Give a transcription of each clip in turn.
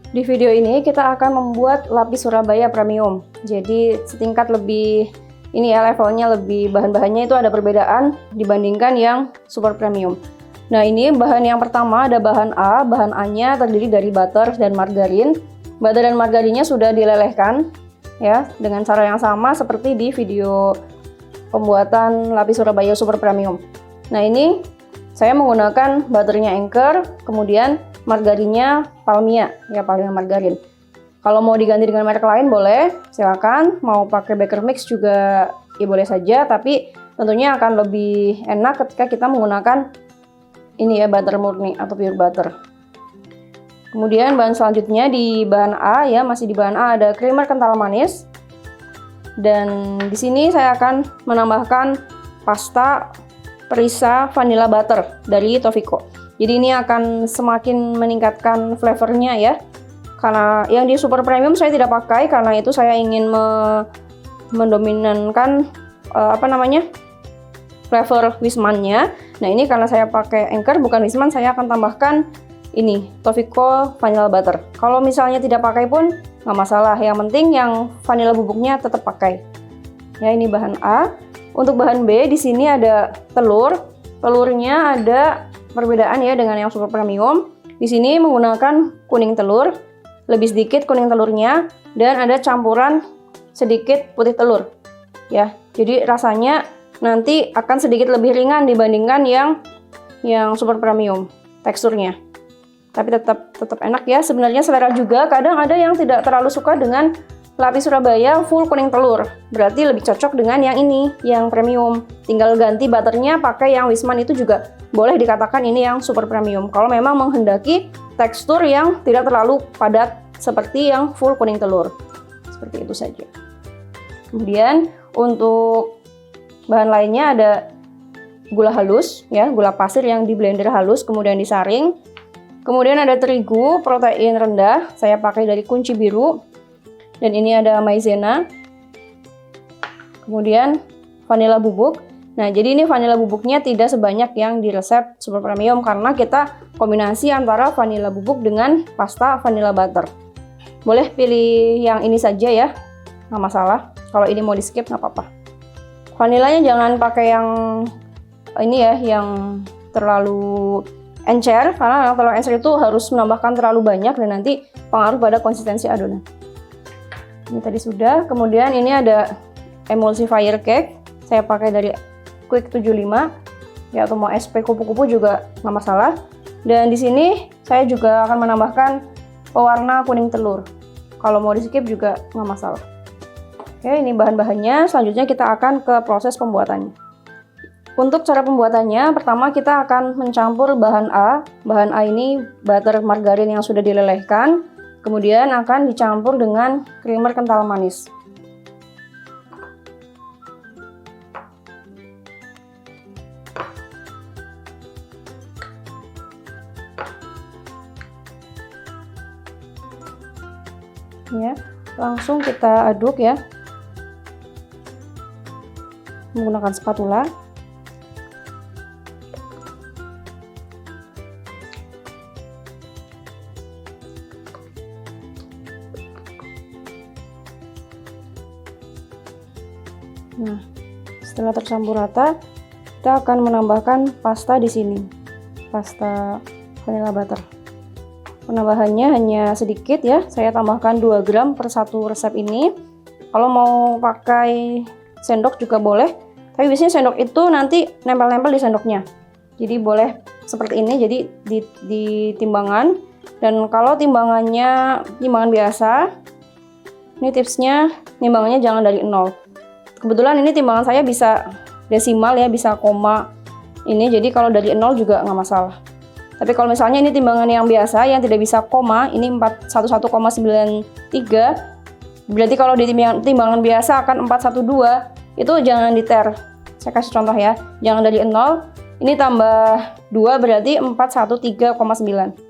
Di video ini kita akan membuat lapis Surabaya premium. Jadi setingkat lebih ini ya, levelnya lebih, bahan-bahannya itu ada perbedaan dibandingkan yang super premium. Nah, ini bahan yang pertama ada bahan A. Bahan A-nya terdiri dari butter dan margarin. Butter dan margarinnya sudah dilelehkan ya dengan cara yang sama seperti di video pembuatan lapis Surabaya super premium. Nah, ini saya menggunakan butternya Anchor, kemudian margarinnya Palmia, ya Palmia margarin. Kalau mau diganti dengan merek lain boleh, silakan. Mau pakai Baker Mix juga ya boleh saja, tapi tentunya akan lebih enak ketika kita menggunakan ini ya, butter murni atau pure butter. Kemudian bahan selanjutnya di bahan A ya, masih di bahan A ada creamer kental manis. Dan di sini saya akan menambahkan pasta perisa vanilla butter dari Tovico. Jadi ini akan semakin meningkatkan flavornya ya. Karena yang di super premium saya tidak pakai karena itu saya ingin mendominankan flavor Wisman-nya. Nah, ini karena saya pakai Anchor bukan Wisman, saya akan tambahkan ini Tovico vanilla butter. Kalau misalnya tidak pakai pun nggak masalah. Yang penting yang vanilla bubuknya tetap pakai. Ya, ini bahan A. Untuk bahan B di sini ada telur. Telurnya ada perbedaan ya dengan yang super premium. Di sini menggunakan kuning telur, lebih sedikit kuning telurnya, dan ada campuran sedikit putih telur. Ya, jadi rasanya nanti akan sedikit lebih ringan dibandingkan yang super premium teksturnya. Tapi tetap enak ya. Sebenarnya selera juga. Kadang ada yang tidak terlalu suka dengan lapis Surabaya full kuning telur. Berarti lebih cocok dengan yang ini, yang premium. Tinggal ganti butternya pakai yang Wisman, itu juga boleh dikatakan ini yang super premium. Kalau memang menghendaki tekstur yang tidak terlalu padat seperti yang full kuning telur. Seperti itu saja. Kemudian untuk bahan lainnya ada gula halus ya, gula pasir yang di blender halus kemudian disaring. Kemudian ada terigu protein rendah, saya pakai dari Kunci Biru. Dan ini ada maizena. Kemudian vanila bubuk. Nah, jadi ini vanila bubuknya tidak sebanyak yang di resep super premium karena kita kombinasi antara vanila bubuk dengan pasta vanilla butter. Boleh pilih yang ini saja ya, nggak masalah. Kalau ini mau di skip nggak apa-apa. Vanilanya jangan pakai yang ini ya, yang terlalu encer, karena yang terlalu encer itu harus menambahkan terlalu banyak dan nanti pengaruh pada konsistensi adonan. Ini tadi sudah. Kemudian ini ada emulsifier cake, saya pakai dari Quick 75 ya, atau mau SP kupu-kupu juga nggak masalah. Dan di sini saya juga akan menambahkan pewarna kuning telur. Kalau mau di skip juga nggak masalah. Oke, ini bahan-bahannya. Selanjutnya kita akan ke proses pembuatannya. Untuk cara pembuatannya, pertama kita akan mencampur bahan A. Bahan A ini butter margarin yang sudah dilelehkan. Kemudian akan dicampur dengan creamer kental manis. Ya, langsung kita aduk ya. Menggunakan spatula. Nah, setelah tercampur rata, kita akan menambahkan pasta di sini, pasta vanilla butter. Penambahannya hanya sedikit ya, saya tambahkan 2 gram per satu resep ini. Kalau mau pakai sendok juga boleh, tapi biasanya sendok itu nanti nempel-nempel di sendoknya. Jadi boleh seperti ini, jadi di timbangan. Dan kalau timbangannya timbangan biasa, ini tipsnya, timbangannya jangan dari 0. Kebetulan ini timbangan saya bisa desimal ya, bisa koma ini, jadi kalau dari 0 juga nggak masalah. Tapi kalau misalnya ini timbangan yang biasa yang tidak bisa koma, ini 411,93, berarti kalau di timbangan biasa akan 412, itu jangan diter. Saya kasih contoh ya, jangan dari 0, ini tambah 2 berarti 413,9.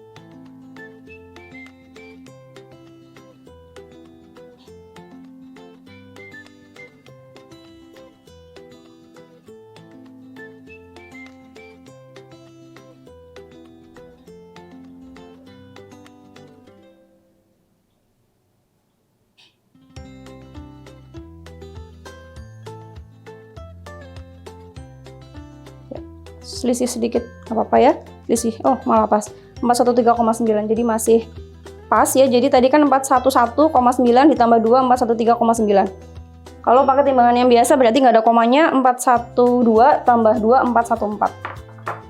selisih sedikit, nggak apa-apa ya. Selisih, oh malah pas 413,9, jadi masih pas ya. Jadi tadi kan 411,9 ditambah 2, 413,9. Kalau pakai timbangan yang biasa berarti nggak ada komanya, 412 tambah 2, 414.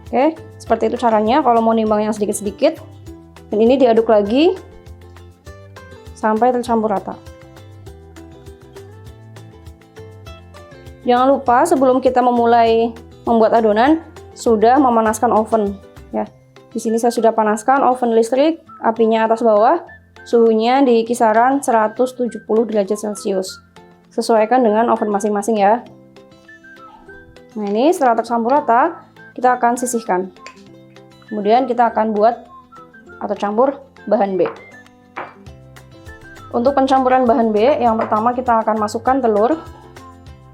Oke, seperti itu caranya kalau mau nimbang yang sedikit-sedikit. Dan ini diaduk lagi sampai tercampur rata. Jangan lupa sebelum kita memulai membuat adonan sudah memanaskan oven ya. Di sini saya sudah panaskan oven listrik, apinya atas bawah, suhunya di kisaran 170 derajat Celcius. Sesuaikan dengan oven masing-masing ya. Nah, ini setelah tercampur rata, kita akan sisihkan. Kemudian kita akan buat atau campur bahan B. Untuk pencampuran bahan B, yang pertama kita akan masukkan telur.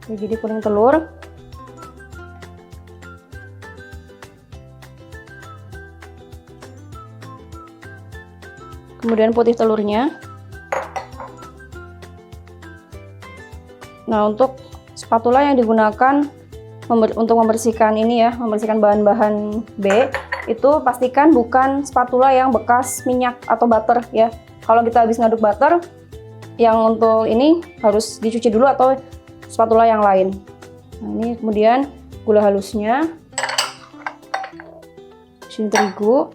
Jadi kuning telur. Kemudian putih telurnya. Nah, untuk spatula yang digunakan untuk membersihkan ini ya, membersihkan bahan-bahan B, itu pastikan bukan spatula yang bekas minyak atau butter ya. Kalau kita habis ngaduk butter, yang untuk ini harus dicuci dulu atau spatula yang lain. Nah, ini kemudian gula halusnya, sini terigu.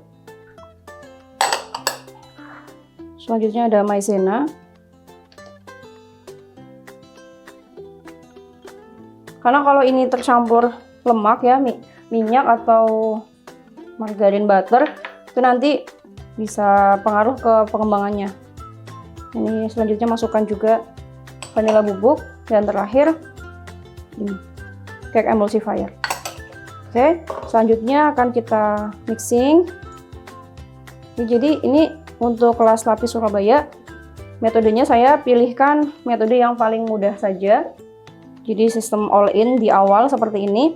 Selanjutnya ada maizena. Karena kalau ini tercampur lemak ya, minyak atau margarin butter, itu nanti bisa pengaruh ke pengembangannya. Ini selanjutnya masukkan juga vanila bubuk, dan terakhir ini cake emulsifier. Oke, selanjutnya akan kita mixing. Jadi ini untuk kelas lapis Surabaya, metodenya saya pilihkan metode yang paling mudah saja. Jadi sistem all in di awal seperti ini,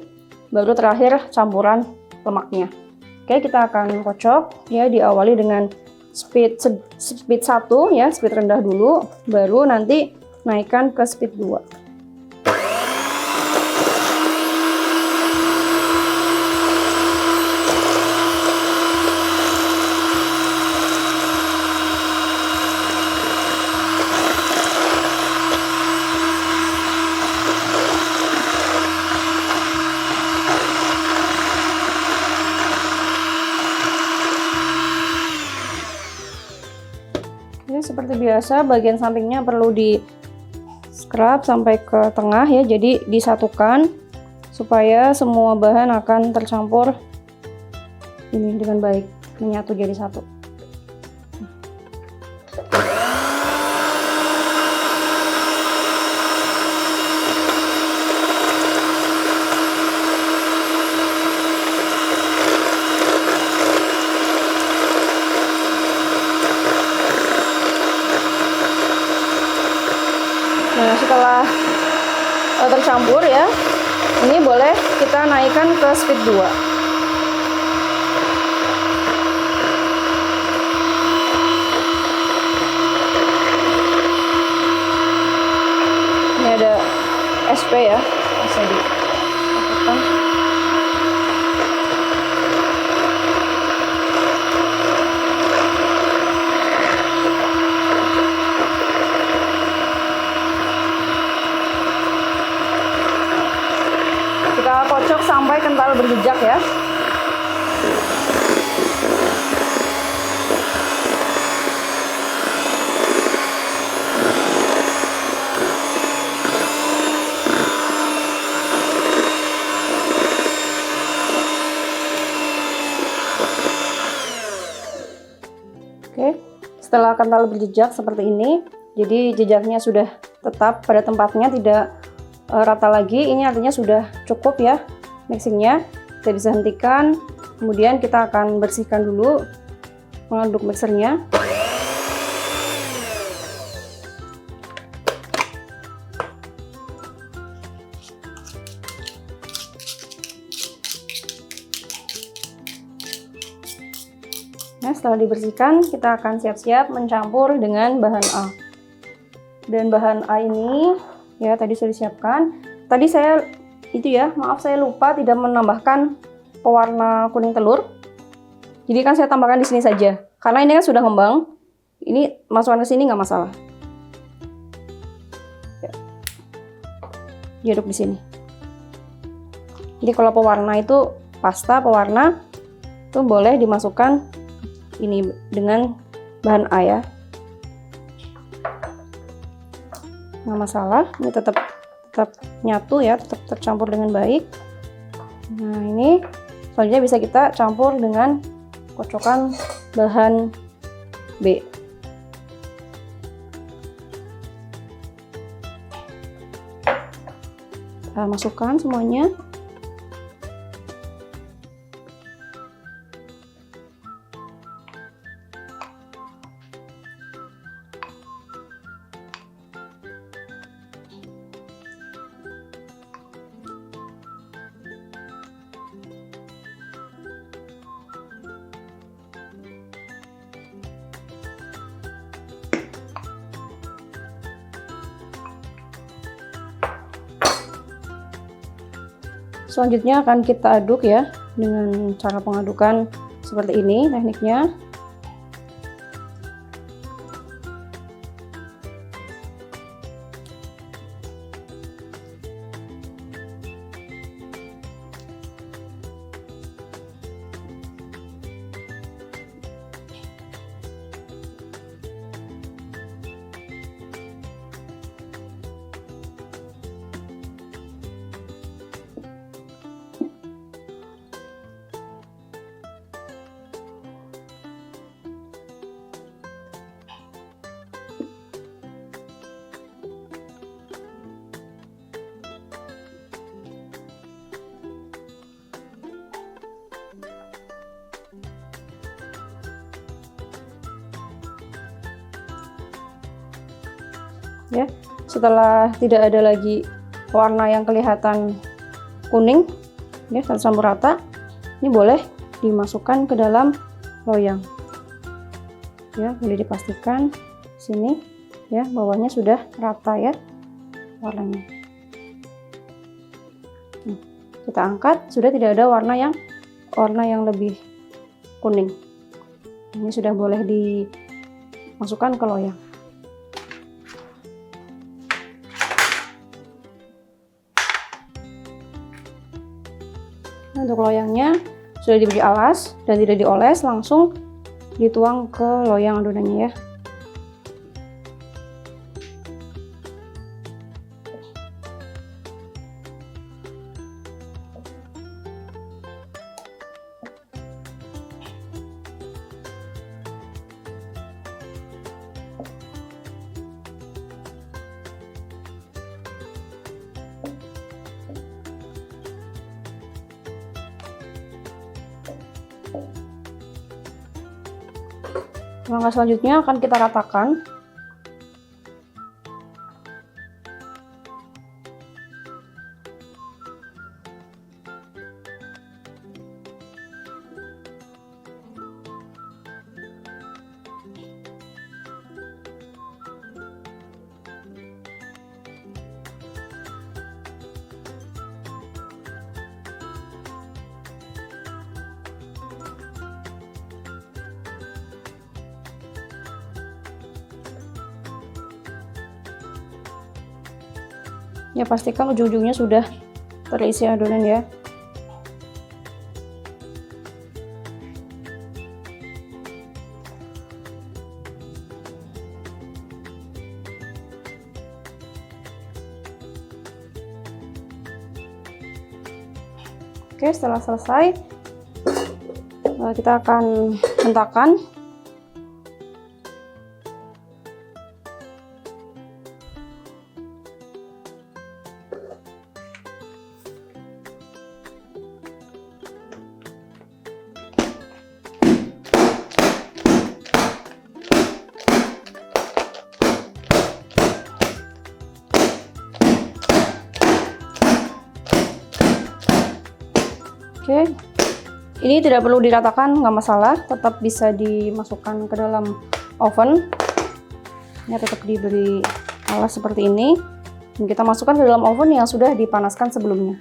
baru terakhir campuran lemaknya. Oke, kita akan kocok ya, diawali dengan speed 1 ya, speed rendah dulu, baru nanti naikkan ke speed 2. Seperti biasa, bagian sampingnya perlu di scrub sampai ke tengah ya, jadi disatukan supaya semua bahan akan tercampur ini dengan baik, menyatu jadi satu. Nah, setelah tercampur ya, ini boleh kita naikkan ke speed 2. Ini ada SP ya, bisa ditekan. Kita kocok sampai kental berjejak ya. Oke, setelah kental berjejak seperti ini, jadi jejaknya sudah tetap pada tempatnya, tidak rata lagi. Ini artinya sudah cukup ya mixingnya. Kita bisa hentikan, kemudian kita akan bersihkan dulu mengaduk mixernya. Nah, setelah dibersihkan, kita akan siap-siap mencampur dengan bahan A. Dan bahan A ini ya tadi sudah disiapkan. Tadi saya maaf saya lupa tidak menambahkan pewarna kuning telur. Jadi kan saya tambahkan di sini saja. Karena ini kan sudah ngembang. Ini masukkan ke sini nggak masalah. Diaduk di sini. Jadi kalau pewarna itu pasta pewarna itu boleh dimasukkan ini dengan bahan A ya. Nggak masalah. Ini tetap nyatu ya, tetap tercampur dengan baik. Nah ini selanjutnya bisa kita campur dengan kocokan bahan B. Kita masukkan semuanya. Selanjutnya akan kita aduk ya dengan cara pengadukan seperti ini tekniknya. Ya, setelah tidak ada lagi warna yang kelihatan kuning ya, tercampur rata, ini boleh dimasukkan ke dalam loyang ya. Boleh dipastikan sini ya, bawahnya sudah rata ya warnanya. Kita angkat, sudah tidak ada warna yang lebih kuning. Ini sudah boleh dimasukkan ke loyang. Untuk loyangnya sudah diberi alas dan tidak dioles, langsung dituang ke loyang adonannya ya. Langkah selanjutnya akan kita ratakan. Ya, pastikan ujung-ujungnya sudah terisi adonan ya. Oke, setelah selesai kita akan hentakan. Oke, ini tidak perlu diratakan, nggak masalah, tetap bisa dimasukkan ke dalam oven. Ya, tetap diberi alas seperti ini. Dan kita masukkan ke dalam oven yang sudah dipanaskan sebelumnya.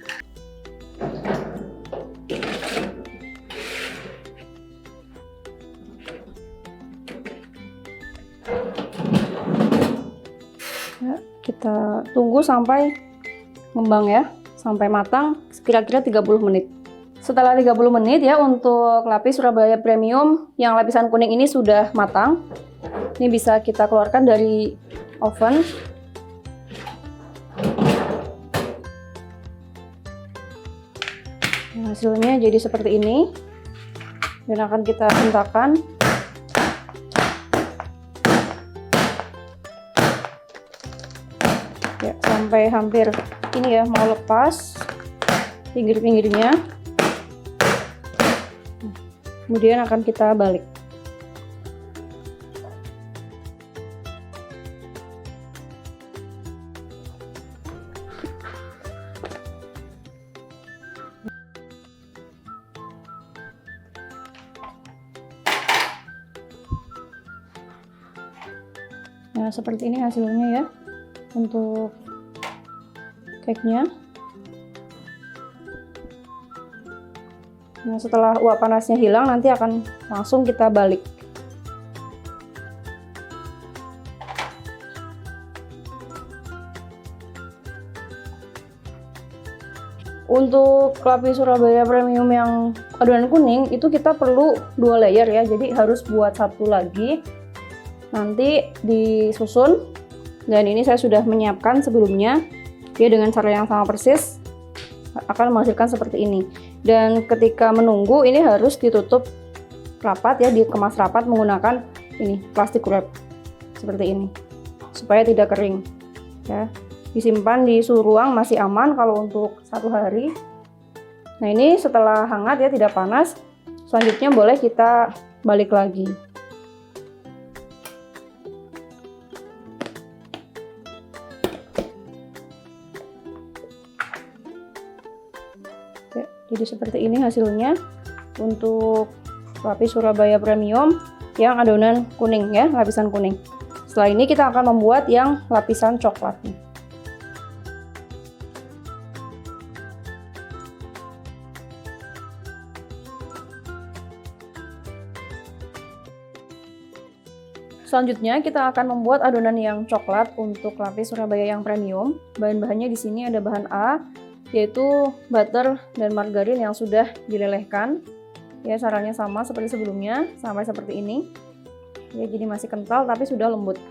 Kita tunggu sampai ngembang ya, sampai matang kira-kira 30 menit. Setelah 30 menit ya, untuk lapis Surabaya Premium yang lapisan kuning ini sudah matang. Ini bisa kita keluarkan dari oven. Nah, hasilnya jadi seperti ini. Dan akan kita hentakan. Ya, sampai hampir ini ya, mau lepas pinggir-pinggirnya. Kemudian akan kita balik. Nah, seperti ini hasilnya ya untuk cake-nya. Nah, setelah uap panasnya hilang, nanti akan langsung kita balik. Untuk lapis Surabaya Premium yang adonan kuning itu kita perlu 2 layer ya, jadi harus buat satu lagi. Nanti disusun, dan ini saya sudah menyiapkan sebelumnya dia dengan cara yang sama persis akan menghasilkan seperti ini. Dan ketika menunggu ini harus ditutup rapat ya, dikemas rapat menggunakan ini plastik wrap seperti ini supaya tidak kering ya. Disimpan di suhu ruang masih aman kalau untuk 1 hari. Nah, ini setelah hangat ya, tidak panas, selanjutnya boleh kita balik lagi. Jadi seperti ini hasilnya untuk lapis Surabaya Premium yang adonan kuning ya, lapisan kuning. Setelah ini kita akan membuat yang lapisan coklatnya. Selanjutnya kita akan membuat adonan yang coklat untuk lapis Surabaya yang premium. Bahan-bahannya di sini ada bahan A, yaitu butter dan margarin yang sudah dilelehkan. Ya, caranya sama seperti sebelumnya, sampai seperti ini. Ya, jadi masih kental tapi sudah lembut.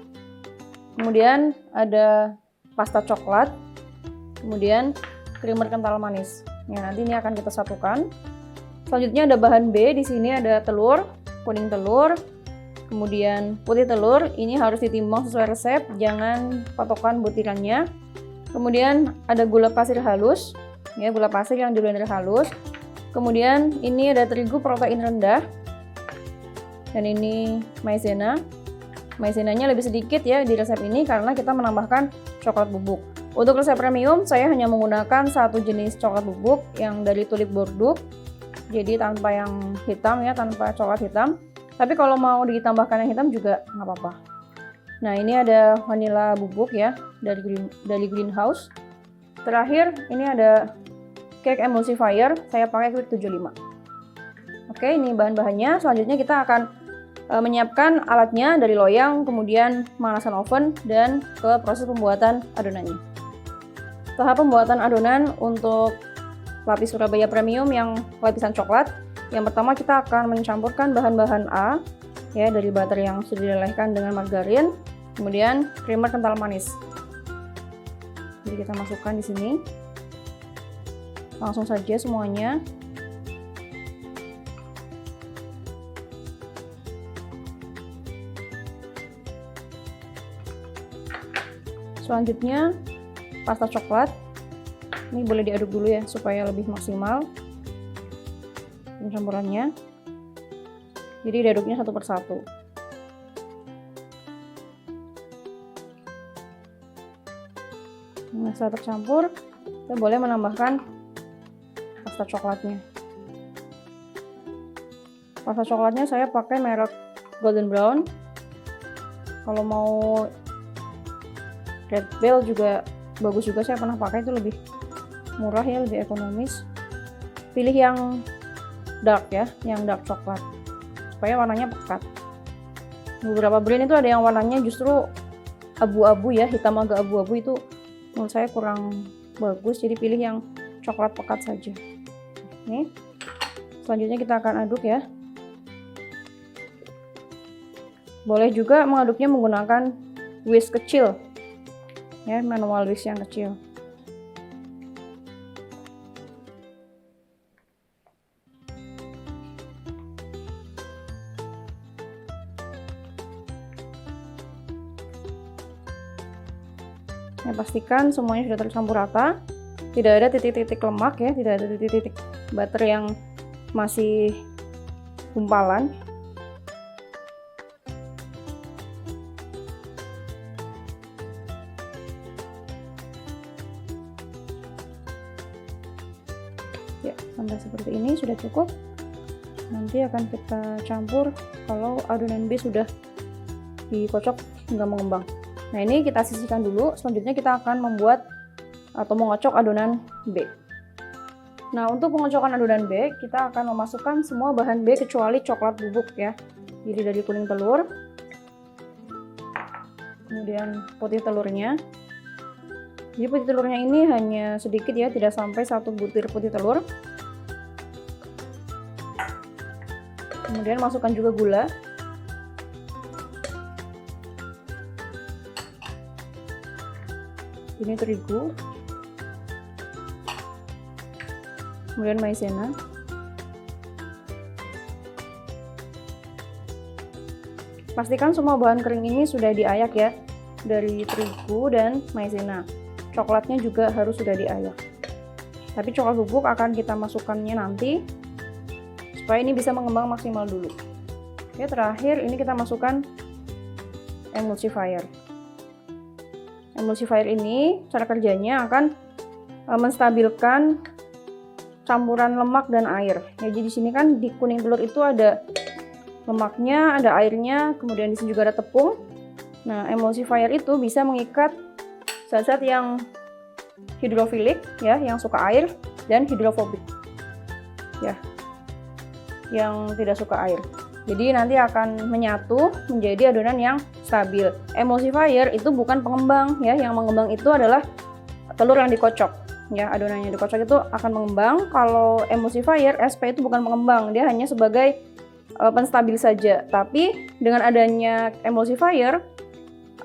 Kemudian ada pasta coklat, kemudian creamer kental manis. Ya, nanti ini akan kita satukan. Selanjutnya ada bahan B, di sini ada telur, kuning telur, kemudian putih telur. Ini harus ditimbang sesuai resep, jangan patokan butirannya. Kemudian ada gula pasir halus, ya, gula pasir yang di blender halus. Kemudian ini ada terigu protein rendah, dan ini maizena. Maizenanya lebih sedikit ya di resep ini karena kita menambahkan coklat bubuk. Untuk resep premium saya hanya menggunakan satu jenis coklat bubuk yang dari Tulip Bordeaux, jadi tanpa yang hitam ya, tanpa coklat hitam. Tapi kalau mau ditambahkan yang hitam juga nggak apa-apa. Nah, ini ada vanilla bubuk ya dari Greenhouse. Terakhir ini ada cake emulsifier, saya pakai Quick 75. Oke, ini bahan-bahannya. Selanjutnya kita akan menyiapkan alatnya dari loyang, kemudian pemanasan oven, dan ke proses pembuatan adonannya. Tahap pembuatan adonan untuk lapis Surabaya Premium yang lapisan coklat. Yang pertama kita akan mencampurkan bahan-bahan A ya, dari butter yang sudah dilelehkan dengan margarin. Kemudian creamer kental manis. Jadi kita masukkan di sini. Langsung saja semuanya. Selanjutnya pasta coklat. Ini boleh diaduk dulu ya supaya lebih maksimal pencampurannya. Jadi diaduknya satu persatu. Nah, setelah tercampur, kita boleh menambahkan pasta coklatnya. Pasta coklatnya saya pakai merek Golden Brown. Kalau mau Red Bell juga bagus juga, saya pernah pakai, itu lebih murah ya, lebih ekonomis. Pilih yang dark ya, yang dark coklat supaya warnanya pekat. Beberapa brand itu ada yang warnanya justru abu-abu ya, hitam agak abu-abu itu menurut saya kurang bagus, jadi pilih yang coklat pekat saja. Nih, selanjutnya kita akan aduk ya. Boleh juga mengaduknya menggunakan whisk kecil ya, manual whisk yang kecil. Ya, pastikan semuanya sudah tercampur rata, tidak ada titik-titik lemak ya, tidak ada titik-titik butter yang masih gumpalan. Ya, sampai seperti ini sudah cukup. Nanti akan kita campur kalau adonan B sudah dikocok hingga mengembang. Nah, ini kita sisihkan dulu. Selanjutnya kita akan membuat atau mengocok adonan B. Nah, untuk pengocokan adonan B, kita akan memasukkan semua bahan B kecuali coklat bubuk ya. Jadi dari kuning telur, kemudian putih telurnya. Jadi putih telurnya ini hanya sedikit ya, tidak sampai 1 butir putih telur. Kemudian masukkan juga gula. Ini terigu, kemudian maizena, pastikan semua bahan kering ini sudah diayak ya, dari terigu dan maizena. Coklatnya juga harus sudah diayak, tapi coklat bubuk akan kita masukkannya nanti supaya ini bisa mengembang maksimal dulu. Oke, terakhir ini kita masukkan emulsifier. Emulsifier ini cara kerjanya akan menstabilkan campuran lemak dan air. Ya, jadi di sini kan di kuning telur itu ada lemaknya, ada airnya, kemudian di sini juga ada tepung. Nah, emulsifier itu bisa mengikat zat-zat yang hidrofilik ya, yang suka air, dan hidrofobik ya, yang tidak suka air. Jadi nanti akan menyatu menjadi adonan yang stabil. Emulsifier itu bukan pengembang ya, yang mengembang itu adalah telur yang dikocok ya, adonan yang dikocok itu akan mengembang. Kalau emulsifier, SP itu bukan pengembang, dia hanya sebagai penstabil saja. Tapi dengan adanya emulsifier,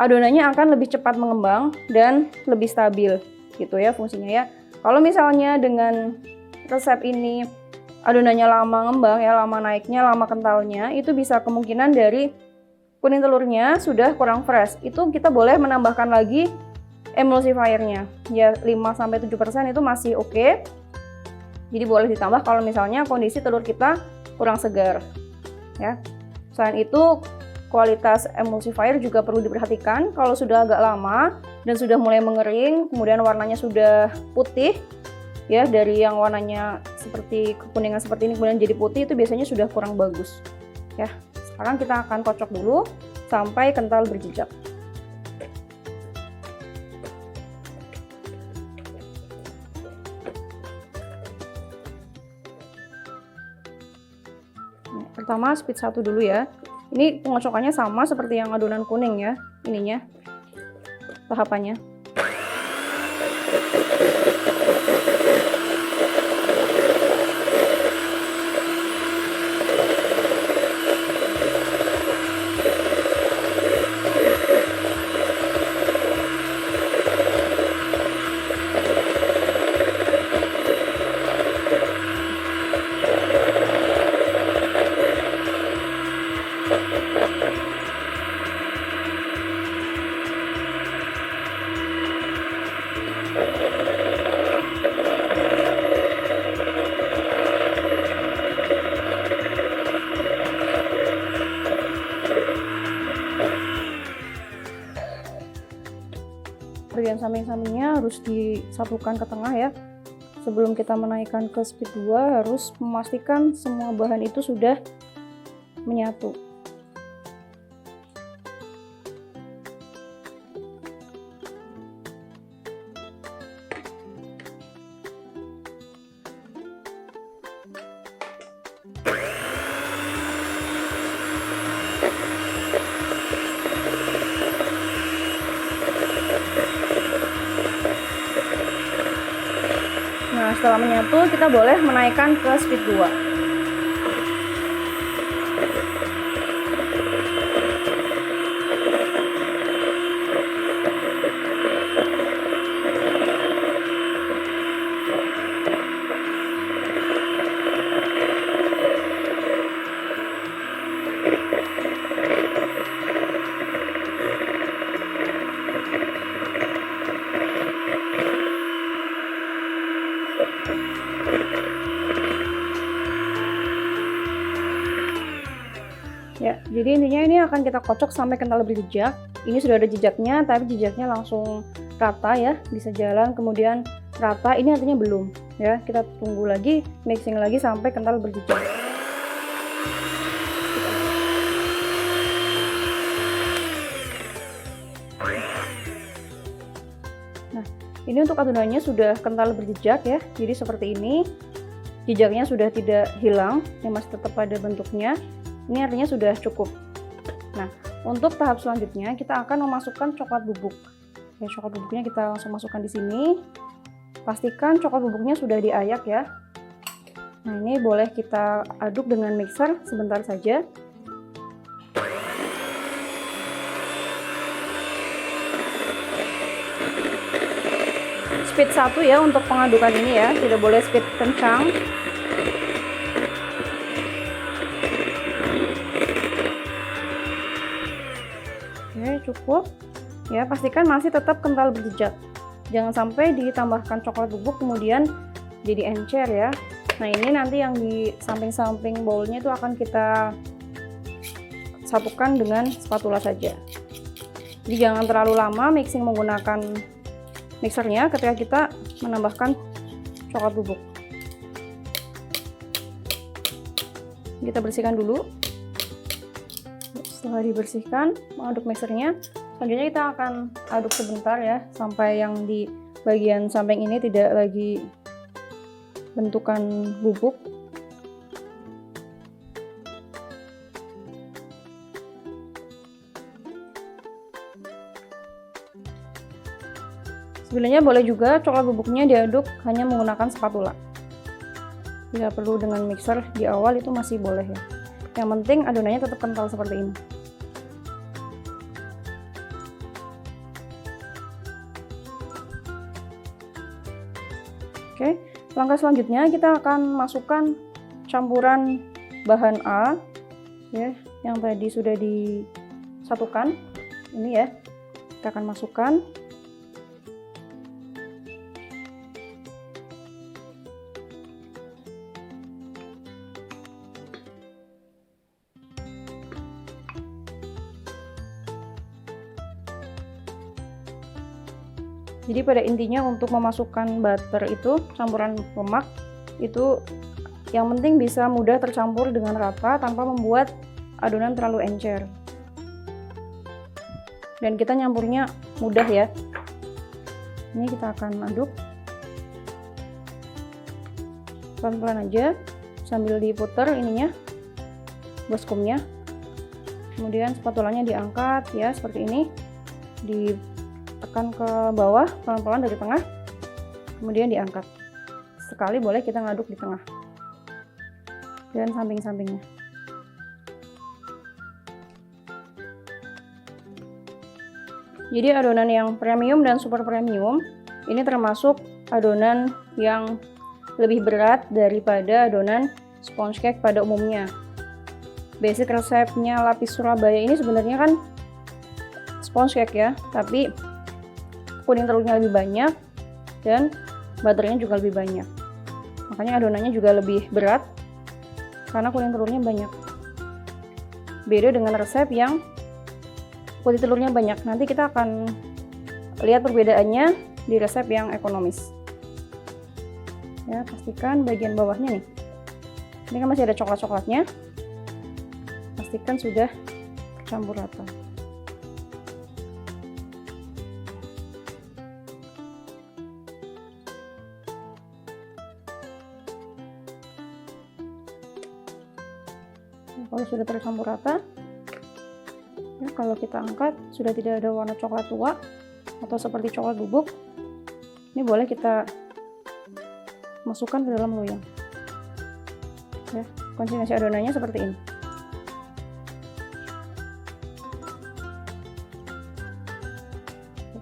adonannya akan lebih cepat mengembang dan lebih stabil gitu ya fungsinya ya. Kalau misalnya dengan resep ini adonannya lama ngembang ya, lama naiknya, lama kentalnya, itu bisa kemungkinan dari kuning telurnya sudah kurang fresh. Itu kita boleh menambahkan lagi emulsifiernya ya, 5-7% itu masih oke. Jadi boleh ditambah kalau misalnya kondisi telur kita kurang segar ya. Selain itu, kualitas emulsifier juga perlu diperhatikan. Kalau sudah agak lama dan sudah mulai mengering, kemudian warnanya sudah putih ya, dari yang warnanya seperti kekuningan seperti ini kemudian jadi putih, itu biasanya sudah kurang bagus ya. Sekarang kita akan kocok dulu sampai kental berjejak. Nah, pertama speed 1 dulu ya. Ini pengocokannya sama seperti yang adonan kuning ya, ininya tahapannya. Bagian samping-sampingnya harus disatukan ke tengah ya. Sebelum kita menaikkan ke speed 2 harus memastikan semua bahan itu sudah menyatu. setelah menyatu, kita boleh menaikkan ke speed 2. Ya, jadi intinya ini akan kita kocok sampai kental berjejak. Ini sudah ada jejaknya, tapi jejaknya langsung rata ya, bisa jalan kemudian rata. Ini artinya belum ya. Kita tunggu lagi, mixing lagi sampai kental berjejak. Nah, ini untuk adonannya sudah kental berjejak ya. Jadi seperti ini. Jejaknya sudah tidak hilang, yang masih tetap pada bentuknya. Ini artinya sudah cukup. Nah, untuk tahap selanjutnya kita akan memasukkan coklat bubuk. Ya, coklat bubuknya kita langsung masukkan di sini. Pastikan coklat bubuknya sudah diayak ya. Nah, ini boleh kita aduk dengan mixer sebentar saja. Speed 1 ya untuk pengadukan ini ya, tidak boleh speed kencang. Oke, cukup ya, pastikan masih tetap kental berjejak, jangan sampai ditambahkan coklat bubuk kemudian jadi encer ya. Nah, ini nanti yang di samping-samping bowlnya itu akan kita satukan dengan spatula saja. Jadi jangan terlalu lama mixing menggunakan mixernya ketika kita menambahkan coklat bubuk. Kita bersihkan dulu. Setelah dibersihkan, mengaduk mixernya, selanjutnya kita akan aduk sebentar ya, sampai yang di bagian samping ini tidak lagi bentukan bubuk. Sebenarnya boleh juga coklat bubuknya diaduk hanya menggunakan spatula. Tidak perlu dengan mixer di awal, itu masih boleh ya. Yang penting adonannya tetap kental seperti ini. Oke, langkah selanjutnya kita akan masukkan campuran bahan A ya, yang tadi sudah disatukan. Ini ya, kita akan masukkan. Jadi pada intinya untuk memasukkan butter itu, campuran lemak itu yang penting bisa mudah tercampur dengan rata tanpa membuat adonan terlalu encer. Dan kita nyampurnya mudah ya. Ini kita akan aduk pelan-pelan aja sambil diputer ininya, baskomnya. Kemudian spatulanya diangkat ya seperti ini. Tekan ke bawah pelan-pelan dari tengah, kemudian diangkat. Sekali boleh kita ngaduk di tengah dan samping-sampingnya. Jadi adonan yang premium dan super premium ini termasuk adonan yang lebih berat daripada adonan sponge cake pada umumnya. Basic resepnya Lapis Surabaya ini sebenarnya kan sponge cake ya, tapi kuning telurnya lebih banyak dan butternya juga lebih banyak, makanya adonannya juga lebih berat karena kuning telurnya banyak. Beda dengan resep yang putih telurnya banyak. Nanti kita akan lihat perbedaannya di resep yang ekonomis ya. Pastikan bagian bawahnya nih, ini kan masih ada coklat-coklatnya, pastikan sudah tercampur rata. Kalau sudah tercampur rata ya, kalau kita angkat sudah tidak ada warna coklat tua atau seperti coklat bubuk, ini boleh kita masukkan ke dalam loyang. Ya, konsistensi adonannya seperti ini.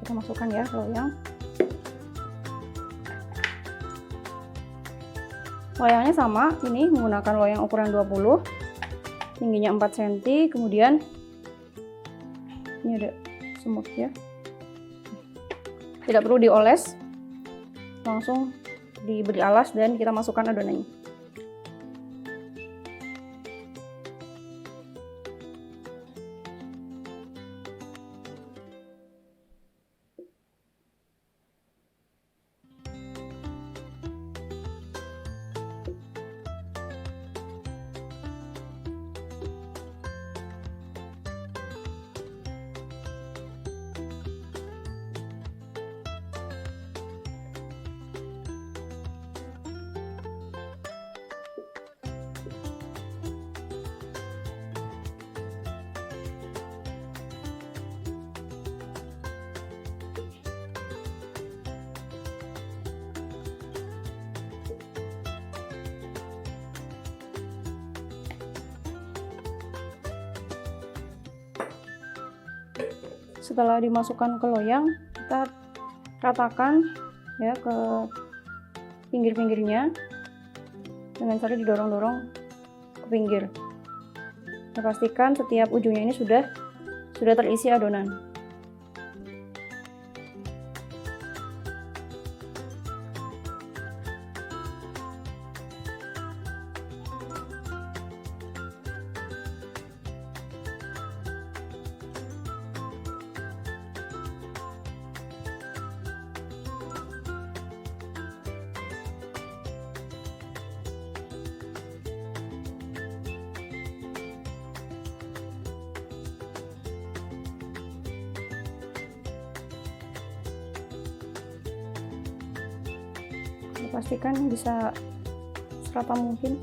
Kita masukkan ya ke loyang. Loyangnya sama, ini menggunakan loyang ukuran 20, tingginya 4 cm, kemudian ini ada semut ya. Tidak perlu dioles, langsung diberi alas dan kita masukkan adonannya. Setelah dimasukkan ke loyang, kita ratakan ya ke pinggir-pinggirnya dengan cara didorong-dorong ke pinggir. Kita pastikan setiap ujungnya ini sudah terisi adonan. Pastikan bisa serata mungkin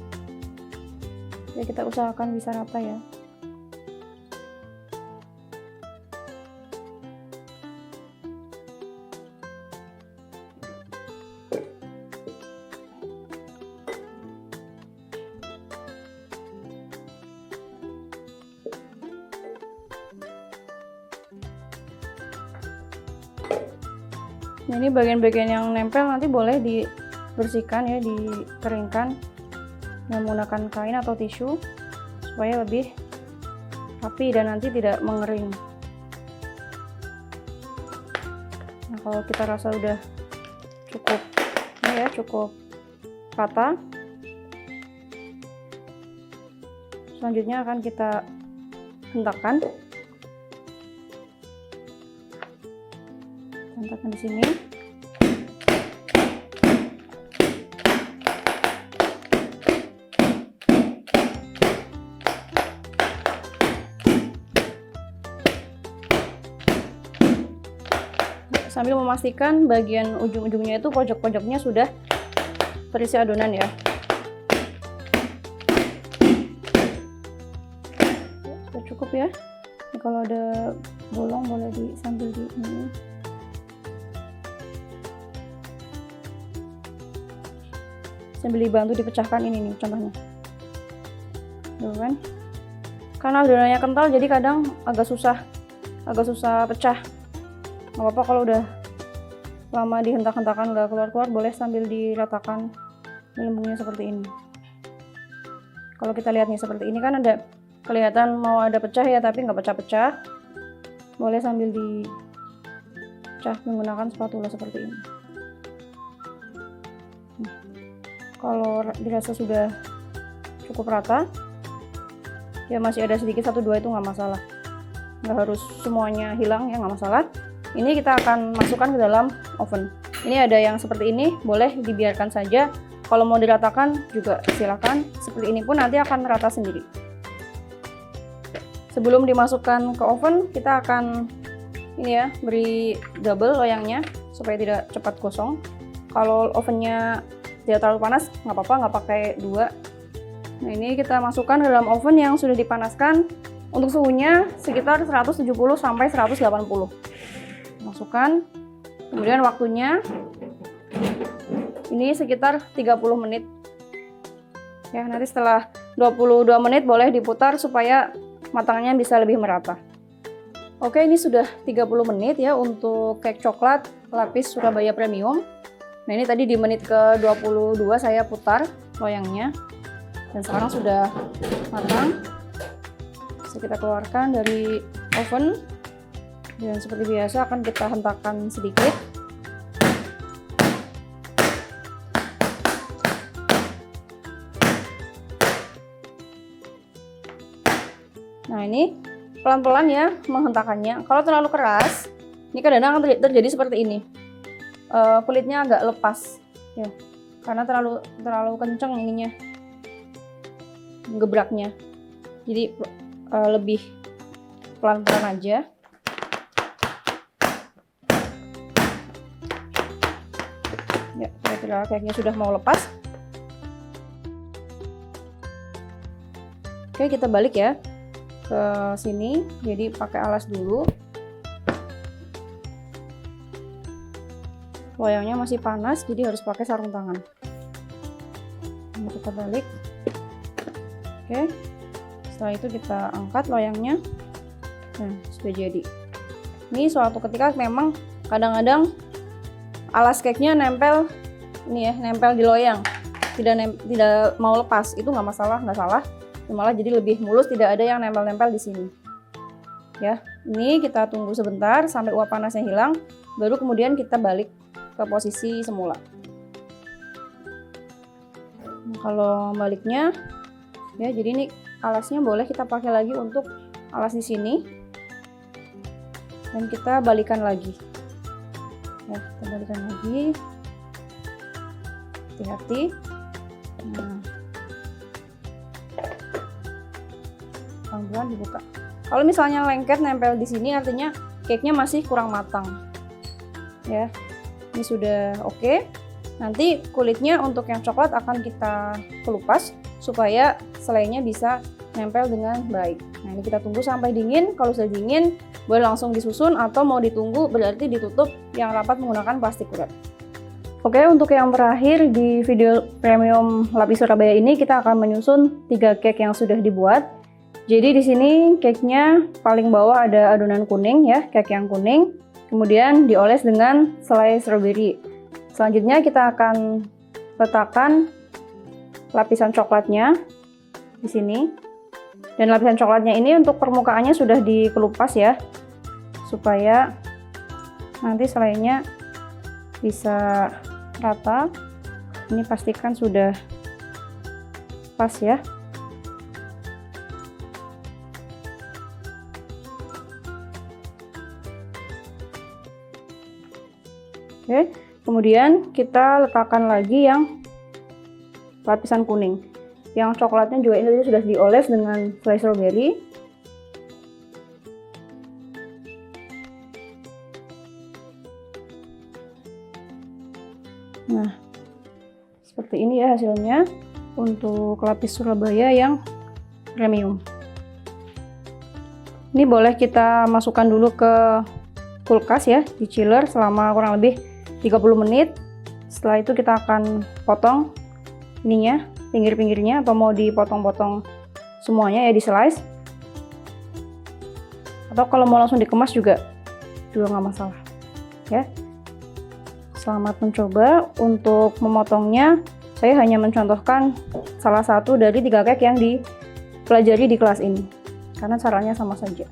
ya, kita usahakan bisa rata ya. Nah, ini bagian-bagian yang nempel nanti boleh dibersihkan ya, dikeringkan dengan menggunakan kain atau tisu supaya lebih rapi dan nanti tidak mengering. Nah, kalau kita rasa udah cukup ini ya, cukup rata, selanjutnya akan kita hentakkan di sini. Sambil memastikan bagian ujung-ujungnya itu pojok-pojoknya sudah terisi adonan ya. Sudah cukup ya. Nah, kalau ada bolong boleh sambil di ini. Sambil dibantu dipecahkan ini nih contohnya. Tuh kan? Karena adonannya kental jadi kadang agak susah pecah. Nggak apa-apa kalau udah lama dihentak-hentakan udah keluar-keluar, boleh sambil diratakan gelembungnya seperti ini. Kalau kita lihat nih seperti ini kan ada kelihatan mau ada pecah ya, tapi nggak pecah-pecah. Boleh sambil dipecah menggunakan spatula seperti ini. Kalau dirasa sudah cukup rata, ya masih ada sedikit 1-2 itu nggak masalah. Nggak harus semuanya hilang ya, nggak masalah. Ini kita akan masukkan ke dalam oven. Ini ada yang seperti ini, boleh dibiarkan saja. Kalau mau diratakan juga silakan. Seperti ini pun nanti akan rata sendiri. Sebelum dimasukkan ke oven, kita akan ini ya, beri double loyangnya supaya tidak cepat gosong. Kalau ovennya tidak terlalu panas, nggak apa-apa, nggak pakai 2. Nah, ini kita masukkan ke dalam oven yang sudah dipanaskan. Untuk suhunya sekitar 170 sampai 180. Masukkan, kemudian waktunya ini sekitar 30 menit. Ya, nanti setelah 22 menit boleh diputar supaya matangnya bisa lebih merata. Oke, ini sudah 30 menit ya untuk cake coklat lapis Surabaya Premium. Nah, ini tadi di menit ke-22 saya putar loyangnya. Dan sekarang sudah matang. Bisa kita keluarkan dari oven. Dan seperti biasa akan kita hentakkan sedikit. Nah, ini pelan-pelan ya menghentakannya. Kalau terlalu keras, ini kadang-kadang akan terjadi seperti ini. Kulitnya agak lepas ya. Karena terlalu kenceng ininya. Gebraknya. Jadi lebih pelan-pelan aja. Ya, kira-kira kayaknya sudah mau lepas. Oke, kita balik ya ke sini. Jadi pakai alas dulu. Loyangnya masih panas, jadi harus pakai sarung tangan. Ini kita balik. Oke. Setelah itu kita angkat loyangnya. Nah, sudah jadi. Ini suatu ketika memang kadang-kadang alas cake-nya nempel ini ya, nempel di loyang, tidak mau lepas. Itu nggak masalah, nggak salah, malah jadi lebih mulus, tidak ada yang nempel-nempel di sini ya. Ini kita tunggu sebentar sampai uap panasnya hilang, baru kemudian kita balik ke posisi semula. Nah, kalau baliknya ya, jadi ini alasnya boleh kita pakai lagi untuk alas di sini, dan kita balikan lagi. Ya, kita balikan lagi. Hati-hati. Nah, pelan-pelan dibuka. Kalau misalnya lengket nempel di sini, artinya cake-nya masih kurang matang. Ya, ini sudah oke. Nanti kulitnya untuk yang coklat akan kita kelupas supaya selainya bisa nempel dengan baik. Nah, ini kita tunggu sampai dingin. Kalau sudah dingin, boleh langsung disusun, atau mau ditunggu berarti ditutup yang rapat menggunakan plastik wrap. Oke, untuk yang terakhir di video premium lapis Surabaya ini kita akan menyusun 3 cake yang sudah dibuat. Jadi di sini cake-nya paling bawah ada adonan kuning ya, cake yang kuning. Kemudian dioles dengan selai strawberry. Selanjutnya kita akan letakkan lapisan coklatnya di sini. Dan lapisan coklatnya ini untuk permukaannya sudah dikelupas ya, supaya nanti selainya bisa rata. Ini pastikan sudah pas ya. Oke, kemudian kita letakkan lagi yang lapisan kuning. Yang coklatnya juga ini sudah dioles dengan selai strawberry. Nah, seperti ini ya hasilnya untuk lapis Surabaya yang premium. Ini boleh kita masukkan dulu ke kulkas ya, di chiller selama kurang lebih 30 menit. Setelah itu kita akan potong ininya, pinggir-pinggirnya, atau mau dipotong-potong semuanya ya, di slice. Atau kalau mau langsung dikemas juga nggak masalah ya. Selamat mencoba. Untuk memotongnya saya hanya mencontohkan salah satu dari 3 cake yang dipelajari di kelas ini, karena caranya sama saja.